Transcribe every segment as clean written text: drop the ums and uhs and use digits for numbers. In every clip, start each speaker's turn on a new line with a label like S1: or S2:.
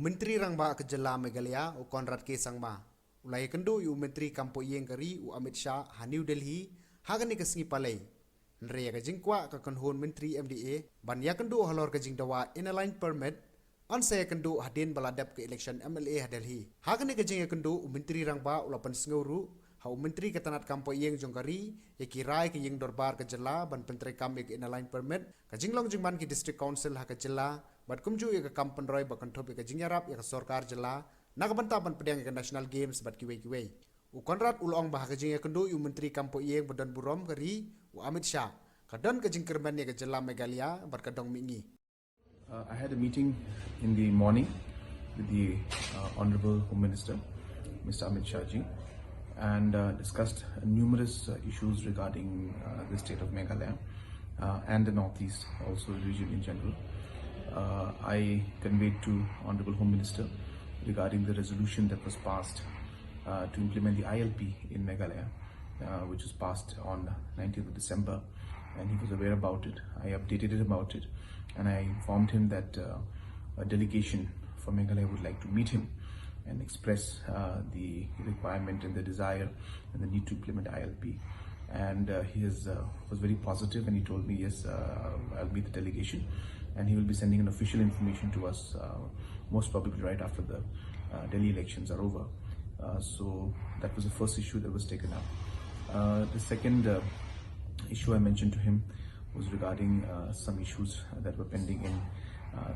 S1: Menteri Rangba ke Jela Meghalaya u Konrad K Sangma ulai kendu yu Menteri Kampo Yeng Kari u Amit Shah ha New Delhi hagani ke singi palai nre ka jingkwa ka konhon Menteri MDA ban ya kendu halor ka jingdawa inalign permit on saya kendu hadin baladap ke election MLA ha Delhi hagani ke jing kendu u Menteri Rangba ulapan singuru ha u Menteri Ketanat Kampo Yeng Jongkari ya kirai ke yeng dorbar ke Jela ban penteri kam ke inalign permit ka jinglong jingban ki district council ha ke Jela bat kumju ya ke kampen roy bakan top ya ke jingyarap ya ke sorkar Jela nakabanta ban pedang ya ke national games bat kiwei u Konrad ulong bah ke jingya kendu yu Menteri Kampo Yeng badan burom kari u Amit Shah kadon ke jingkerman ya ke Jela Meghalaya bat kadong mingi.
S2: I had a meeting in the morning with the Honorable Home Minister, Mr. Amit Shah ji, and discussed numerous issues regarding the state of Meghalaya and the Northeast, also the region in general. I conveyed to Honorable Home Minister regarding the resolution that was passed to implement the ILP in Meghalaya, which was passed on 19th of December, and he was aware about it. I updated him about it, and I informed him that a delegation from Meghalaya would like to meet him and express the requirement and the desire and the need to implement ILP. And he was very positive, and he told me, yes, I'll meet the delegation, and he will be sending an official information to us most probably right after the Delhi elections are over. So that was the first issue that was taken up. The second issue I mentioned to him was regarding some issues that were pending in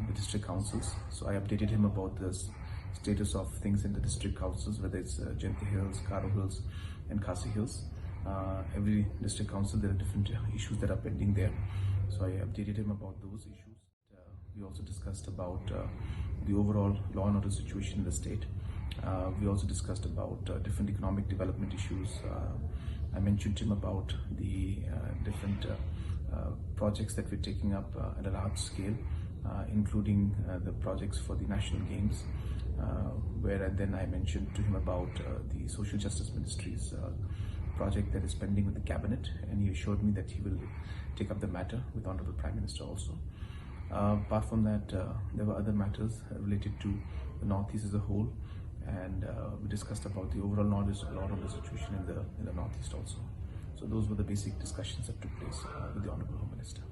S2: the district councils. So I updated him about the status of things in the district councils, whether it's Jayantha Hills, Karo Hills and Khasi Hills. Every district council, there are different issues that are pending there. So I updated him about those issues. We also discussed about the overall law and order situation in the state. We also discussed about different economic development issues. I mentioned to him about the different projects that we're taking up at a large scale, including the projects for the national games, where then I mentioned to him about the Social Justice Ministry's project that is pending with the cabinet, and he assured me that he will take up the matter with Honorable Prime Minister also. Apart from that, there were other matters related to the Northeast as a whole, and we discussed about the overall knowledge of the situation in the Northeast also. So those were the basic discussions that took place with the Honorable Home Minister.